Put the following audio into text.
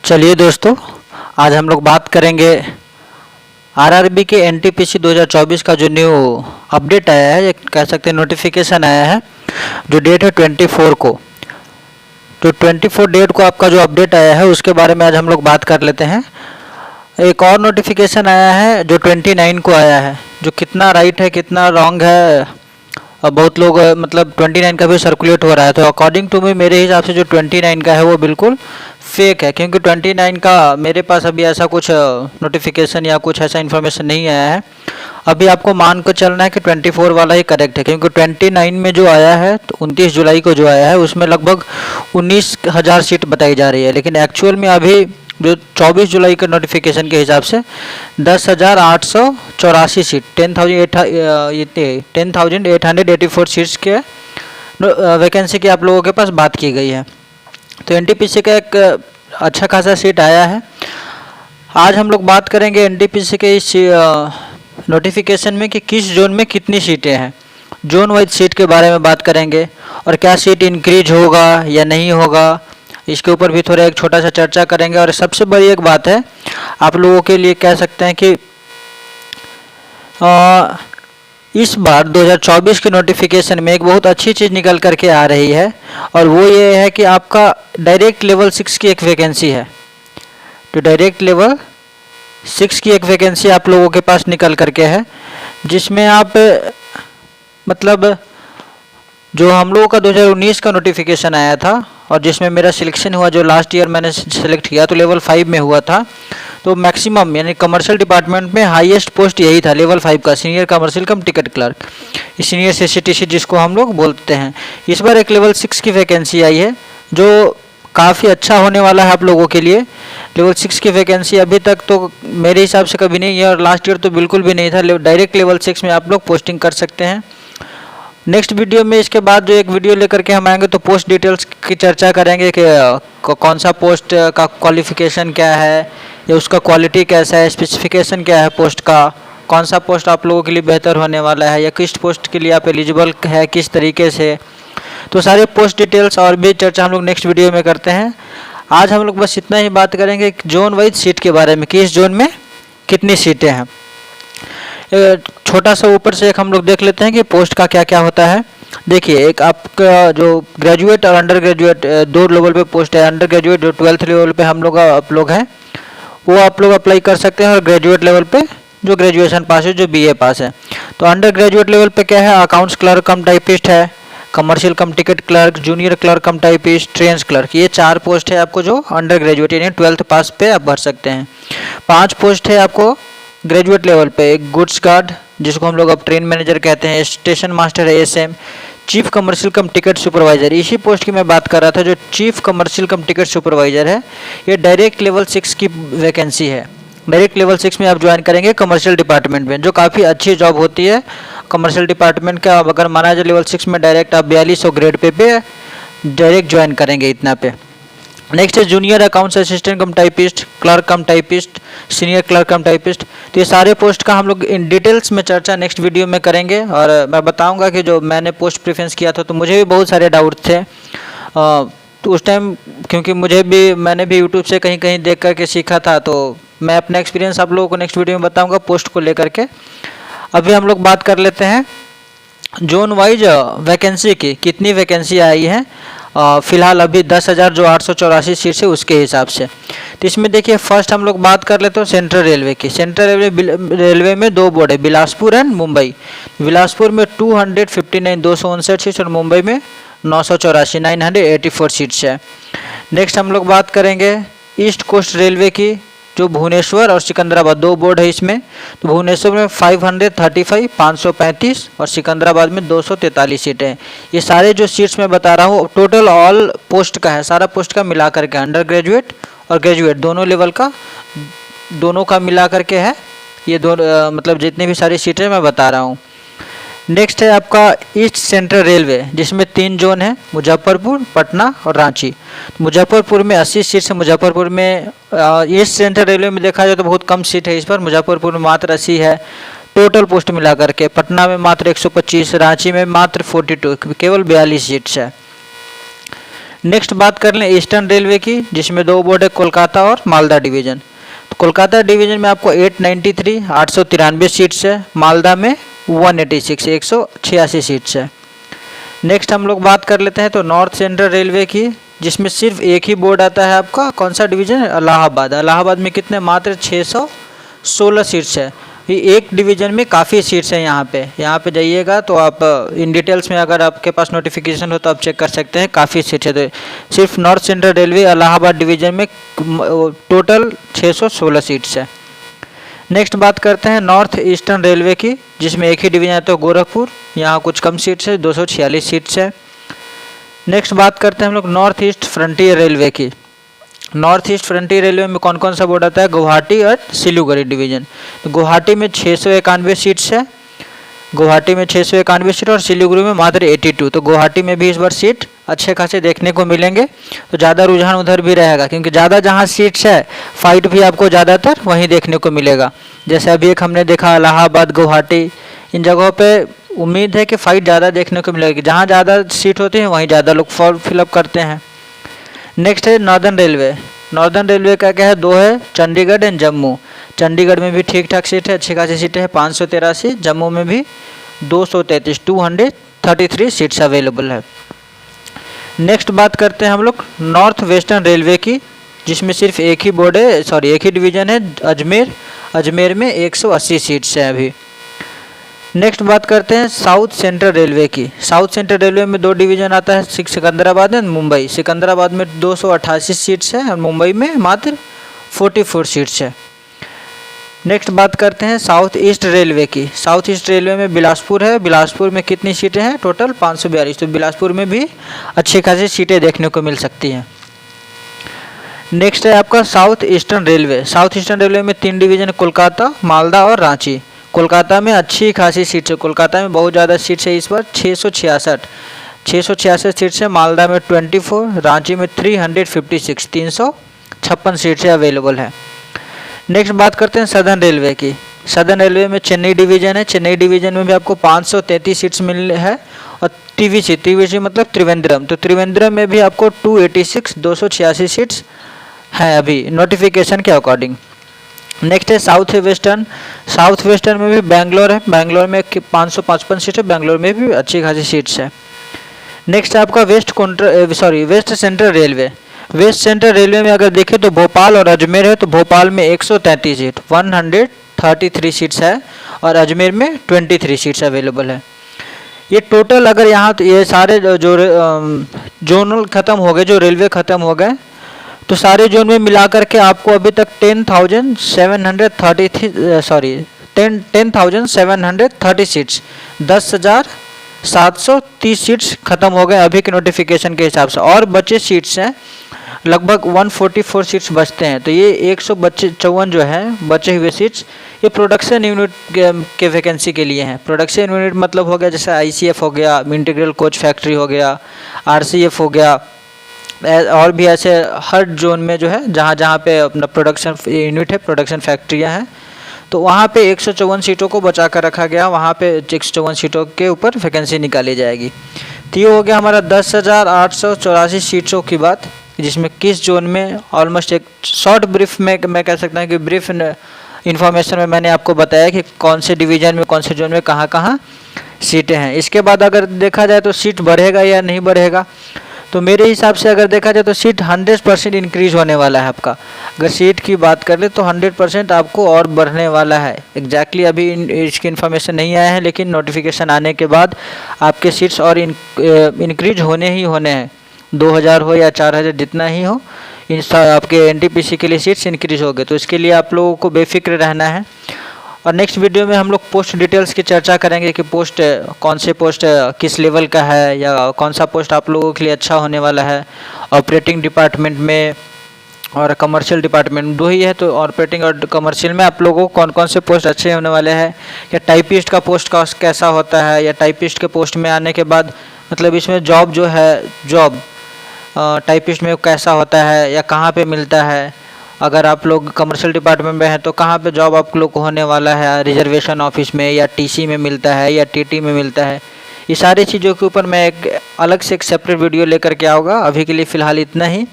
चलिए दोस्तों, आज हम लोग बात करेंगे आरआरबी के एनटीपीसी 2024 का जो न्यू अपडेट आया है, कह सकते हैं नोटिफिकेशन आया है, जो डेट है 24 को। तो 24 डेट को आपका जो अपडेट आया है उसके बारे में आज हम लोग बात कर लेते हैं। एक और नोटिफिकेशन आया है जो 29 को आया है, जो कितना राइट है कितना रॉन्ग है, और बहुत लोग मतलब 29 का भी सर्कुलेट हो रहा है। तो अकॉर्डिंग टू मी, मेरे हिसाब से जो 29 का है वो बिल्कुल फेक है, क्योंकि 29 का मेरे पास अभी ऐसा कुछ नोटिफिकेशन या कुछ ऐसा इन्फॉर्मेशन नहीं आया है। अभी आपको मान कर चलना है कि 24 वाला ही करेक्ट है, क्योंकि 29 में जो आया है तो 29 जुलाई को जो आया है उसमें लगभग 19,000 सीट बताई जा रही है, लेकिन एक्चुअल में अभी जो 24 जुलाई के नोटिफिकेशन के हिसाब से 10,884 सीट 10,884 सीट्स के वैकेंसी की आप लोगों के पास बात की गई है। तो एनटीपीसी का एक अच्छा खासा सीट आया है। आज हम लोग बात करेंगे एनटीपीसी के इस नोटिफिकेशन में कि किस जोन में कितनी सीटें हैं, जोन वाइज सीट के बारे में बात करेंगे, और क्या सीट इंक्रीज होगा या नहीं होगा, इसके ऊपर भी थोड़ा एक छोटा सा चर्चा करेंगे। और सबसे बड़ी एक बात है, आप लोगों के लिए कह सकते हैं कि इस बार 2024 के नोटिफिकेशन में एक बहुत अच्छी चीज़ निकल करके आ रही है, और वो ये है कि आपका डायरेक्ट लेवल 6 की एक वैकेंसी है। तो डायरेक्ट लेवल 6 की एक वैकेंसी आप लोगों के पास निकल करके है, जिसमें आप मतलब जो हम लोगों का 2019 का नोटिफिकेशन आया था और जिसमें मेरा सिलेक्शन हुआ, जो लास्ट ईयर मैंने सेलेक्ट किया तो लेवल 5 में हुआ था। तो मैक्सिमम यानी कमर्शियल डिपार्टमेंट में हाईएस्ट पोस्ट यही था, लेवल 5 का, senior commercial cum ticket clerk, senior CCTC जिसको हम लोग बोलते हैं। इस बार एक लेवल 6 की वैकेंसी आई है, जो काफ़ी अच्छा होने वाला है आप लोगों के लिए। लेवल 6 की वैकेंसी अभी तक तो मेरे हिसाब से कभी नहीं है, और लास्ट ईयर तो बिल्कुल भी नहीं था। डायरेक्ट लेवल 6 में आप लोग पोस्टिंग कर सकते हैं। नेक्स्ट वीडियो में इसके बाद जो एक वीडियो लेकर के हम आएंगे तो पोस्ट डिटेल्स की चर्चा करेंगे कि कौन सा पोस्ट का क्वालिफिकेशन क्या है, या उसका क्वालिटी कैसा है, स्पेसिफिकेशन क्या है पोस्ट का, कौन सा पोस्ट आप लोगों के लिए बेहतर होने वाला है, या किस पोस्ट के लिए आप एलिजिबल है किस तरीके से। तो सारे पोस्ट डिटेल्स और भी चर्चा हम लोग नेक्स्ट वीडियो में करते हैं। आज हम लोग बस इतना ही बात करेंगे जोन वाइज सीट के बारे में, किस जोन में कितनी सीटें हैं। छोटा सा ऊपर से एक हम लोग देख लेते हैं कि पोस्ट का क्या क्या होता है। देखिए, एक आपका जो ग्रेजुएट और अंडर ग्रेजुएट दो लेवल पे पोस्ट है। अंडर ग्रेजुएट जो 12th लेवल पे हम लोग हैं वो आप लोग अप्लाई कर सकते हैं, और ग्रेजुएट लेवल पे जो ग्रेजुएशन पास है, जो बीए पास है। तो अंडर ग्रेजुएट लेवल पे क्या है, अकाउंट्स क्लर्क कम टाइपिस्ट है, commercial cum ticket clerk, junior clerk cum typist, trains clerk, ये 4 पोस्ट है आपको जो अंडर ग्रेजुएट यानी 12th पास पे आप भर सकते हैं। 5 पोस्ट है आपको ग्रेजुएट लेवल पे, एक गुड्स गार्ड जिसको हम लोग अब ट्रेन मैनेजर कहते हैं, स्टेशन मास्टर है SM, chief commercial cum ticket supervisor, इसी पोस्ट की मैं बात कर रहा था। जो chief commercial cum ticket supervisor है, ये डायरेक्ट लेवल 6 की वैकेंसी है। डायरेक्ट लेवल 6 में आप ज्वाइन करेंगे कमर्शियल डिपार्टमेंट में, जो काफ़ी अच्छी जॉब होती है कमर्शियल डिपार्टमेंट का। अगर माना जाए लेवल 6 में डायरेक्ट आप 4200 ग्रेड पे डायरेक्ट ज्वाइन करेंगे इतना पे। नेक्स्ट है जूनियर अकाउंट्स असिस्टेंट कम typist, clerk cum typist, senior clerk cum typist. तो ये सारे पोस्ट का हम लोग इन डिटेल्स में चर्चा नेक्स्ट वीडियो में करेंगे, और मैं बताऊंगा कि जो मैंने पोस्ट प्रेफरेंस किया था तो मुझे भी बहुत सारे डाउट थे तो उस टाइम, क्योंकि मैंने भी यूट्यूब से कहीं कहीं देख करके सीखा था। तो मैं अपना एक्सपीरियंस आप लोगों को नेक्स्ट वीडियो में बताऊँगा पोस्ट को लेकर के। अभी हम लोग बात कर लेते हैं जोन वाइज वैकेंसी की, कितनी वैकेंसी आई है फिलहाल अभी 10,000 जो 884 सीट है उसके हिसाब से। तो इसमें देखिए, फर्स्ट हम लोग बात कर लेते हैं सेंट्रल रेलवे की। सेंट्रल रेलवे में 2 बोर्ड है, बिलासपुर एंड मुंबई। बिलासपुर में 259 259 सीट्स, और मुंबई में 984 984 सीट्स है। नेक्स्ट हम लोग बात करेंगे ईस्ट कोस्ट रेलवे की, जो भुवनेश्वर और सिकंदराबाद 2 बोर्ड है इसमें। तो भुवनेश्वर में 535 535 और सिकंदराबाद में 243 सीटें हैं। ये सारे जो सीट्स मैं बता रहा हूँ टोटल ऑल पोस्ट का है, सारा पोस्ट का मिला करके, अंडर ग्रेजुएट और ग्रेजुएट दोनों लेवल का, दोनों का मिला करके है ये दोनों, मतलब जितनी भी सारी सीटें मैं बता रहा हूँ। नेक्स्ट है आपका ईस्ट सेंट्रल रेलवे, जिसमें 3 जोन है, मुजफ्फरपुर, पटना और रांची। मुजफ्फरपुर में 80 सीट है। मुजफ्फरपुर में ईस्ट सेंट्रल रेलवे में देखा जाए तो बहुत कम सीट है इस पर। मुजफ्फरपुर में मात्र 80 है टोटल पोस्ट मिला करके। पटना में मात्र 125, रांची में मात्र 42, केवल 42 सीट्स है। नेक्स्ट बात कर लें ईस्टर्न रेलवे की, जिसमें 2 बोर्ड है, कोलकाता और मालदा डिवीज़न। तो कोलकाता डिवीज़न में आपको 893 893 सीट्स है, मालदा में 186 186 सीट्स है। नेक्स्ट हम लोग बात कर लेते हैं तो नॉर्थ सेंट्रल रेलवे की, जिसमें सिर्फ एक ही बोर्ड आता है आपका, कौन सा डिवीज़न है, इलाहाबाद। इलाहाबाद में कितने, मात्र 616 सीट्स है। ये एक डिवीज़न में काफ़ी सीट्स हैं। यहाँ पे जाइएगा तो आप इन डिटेल्स में अगर आपके पास नोटिफिकेशन हो तो आप चेक कर सकते हैं, काफ़ी सीट्स है। तो सिर्फ north central railway Allahabad division में टोटल 616 सीट्स है। नेक्स्ट बात करते हैं नॉर्थ ईस्टर्न रेलवे की, जिसमें एक ही डिवीज़न है तो गोरखपुर, यहाँ कुछ कम सीट्स है, 246 सीट्स है। नेक्स्ट बात करते हैं हम लोग नॉर्थ ईस्ट फ्रंटियर रेलवे की। नॉर्थ ईस्ट फ्रंटियर रेलवे में कौन कौन सा बोर्ड आता है, गुवाहाटी और सिलीगुड़ी डिवीज़न। तो गुवाहाटी में 691 सीट्स है, गुवाहाटी में 691 सीट और सिलीगुड़ी में मात्र 82। तो गुवाहाटी में भी इस बार सीट अच्छे खासे देखने को मिलेंगे, तो ज़्यादा रुझान उधर भी रहेगा, क्योंकि ज़्यादा जहाँ सीट्स है फाइट भी आपको ज़्यादातर वहीं देखने को मिलेगा। जैसे अभी एक हमने देखा इलाहाबाद, गुवाहाटी, इन जगहों पर उम्मीद है कि फ़ाइट ज़्यादा देखने को मिलेगी। जहाँ ज़्यादा सीट होती है वहीं ज़्यादा लोग फॉर्म फिलअप करते हैं। नेक्स्ट है नॉर्दर्न रेलवे। नॉर्दर्न रेलवे का क्या है, 2 है, चंडीगढ़ एंड जम्मू। चंडीगढ़ में भी ठीक ठाक सीट है, अच्छी खासी सीटें हैं, 583। जम्मू में भी 233 233 सीट्स अवेलेबल है। नेक्स्ट बात करते हैं हम लोग नॉर्थ वेस्टर्न रेलवे की, जिसमें सिर्फ एक ही बोर्ड है, सॉरी एक ही डिवीज़न है, अजमेर। अजमेर में 180 सीट्स हैं अभी। नेक्स्ट बात करते हैं साउथ सेंट्रल रेलवे की। साउथ सेंट्रल रेलवे में 2 डिवीज़न आता है, सिकंदराबाद एंड मुंबई। सिकंदराबाद में 288 सीट्स है और मुंबई में मात्र 44 सीट्स है। नेक्स्ट बात करते हैं साउथ ईस्ट रेलवे की। साउथ ईस्ट रेलवे में बिलासपुर है, बिलासपुर में कितनी सीटें हैं, टोटल 542। तो बिलासपुर में भी अच्छी खासी सीटें देखने को मिल सकती हैं। नेक्स्ट है आपका south eastern railway. South eastern railway में 3 डिवीज़न, कोलकाता, मालदा और रांची। कोलकाता में अच्छी खासी सीट्स है, कोलकाता में बहुत ज़्यादा सीट्स है इस बार, 666 सीट्स है। मालदा में 24, रांची में 356 356 सीट्स अवेलेबल है। नेक्स्ट बात करते हैं सदर्न रेलवे की। सदर्न रेलवे में चेन्नई डिवीज़न है, चेन्नई डिवीज़न में भी आपको 533 सीट्स मिल है। और TVC मतलब त्रिवेंद्रम, तो त्रिवेंद्रम में भी आपको 286 286 सीट्स हैं अभी नोटिफिकेशन के अकॉर्डिंग। नेक्स्ट है साउथ वेस्टर्न। साउथ वेस्टर्न में भी बैंगलोर है, बैंगलोर में 555 सीट है, बैंगलोर में भी अच्छी खासी सीट्स है। नेक्स्ट है आपका west central railway. West central railway में अगर देखें तो भोपाल और अजमेर है, तो भोपाल में 133 सीट 133 सीट्स है और अजमेर में 23 सीट्स अवेलेबल है। ये टोटल अगर यहाँ तो ये सारे जो जोनल ख़त्म हो गए, जो रेलवे ख़त्म हो गए, तो सारे जोन में मिलाकर के आपको अभी तक 10,730 सीट्स 10,730 सीट्स खत्म हो गए अभी के नोटिफिकेशन के हिसाब से, और बचे सीट्स हैं लगभग 144 सीट्स बचते हैं। तो ये 154 जो है बचे हुए सीट्स, ये प्रोडक्शन यूनिट के वैकेंसी के लिए हैं। प्रोडक्शन यूनिट मतलब हो गया जैसे ICF हो गया, इंटीग्रल कोच फैक्ट्री हो गया, RCF हो गया, और भी ऐसे हर जोन में जो है जहाँ जहाँ पे अपना प्रोडक्शन यूनिट है, प्रोडक्शन फैक्ट्रियाँ हैं, तो वहाँ पे 154 सीटों को बचा कर रखा गया। वहाँ पे 154 सीटों के ऊपर वैकेंसी निकाली जाएगी। तो ये हो गया हमारा 10,884 सीटों की बात, जिसमें किस जोन में ऑलमोस्ट एक शॉर्ट ब्रीफ में मैं कह सकता हूँ कि ब्रीफ इन्फॉर्मेशन में मैंने आपको बताया कि कौन से डिवीज़न में, कौन से जोन में कहाँ कहाँ सीटें हैं। इसके बाद अगर देखा जाए तो सीट बढ़ेगा या नहीं बढ़ेगा, तो मेरे हिसाब से अगर देखा जाए तो सीट 100% इंक्रीज़ होने वाला है आपका। अगर सीट की बात कर ले तो 100% आपको और बढ़ने वाला है। एग्जैक्टली अभी इसकी इन्फॉर्मेशन नहीं आया है, लेकिन नोटिफिकेशन आने के बाद आपके सीट्स और इंक्रीज होने ही होने हैं। 2000 हो या 4000 जितना ही हो, इन आपके NTPC के लिए सीट्स इंक्रीज हो गए। तो इसके लिए आप लोगों को बेफिक्र रहना है। और नेक्स्ट वीडियो में हम लोग पोस्ट डिटेल्स की चर्चा करेंगे कि पोस्ट कौन से पोस्ट किस लेवल का है, या कौन सा पोस्ट आप लोगों के लिए अच्छा होने वाला है। ऑपरेटिंग डिपार्टमेंट में और कमर्शियल डिपार्टमेंट 2 ही है, तो ऑपरेटिंग और कमर्शियल में आप लोगों को कौन कौन से पोस्ट अच्छे होने वाले हैं, या टाइपिस्ट का पोस्ट कैसा होता है, या टाइपिस्ट के पोस्ट में आने के बाद मतलब इसमें जॉब जो है, जॉब टाइपिस्ट में कैसा होता है या कहाँ पे मिलता है। अगर आप लोग कमर्शियल डिपार्टमेंट में हैं तो कहाँ पे जॉब आप लोग को होने वाला है, रिजर्वेशन ऑफिस में या TC में मिलता है या TT में मिलता है, ये सारी चीज़ों के ऊपर मैं एक अलग से एक सेपरेट वीडियो लेकर के आऊँगा। अभी के लिए फ़िलहाल इतना ही।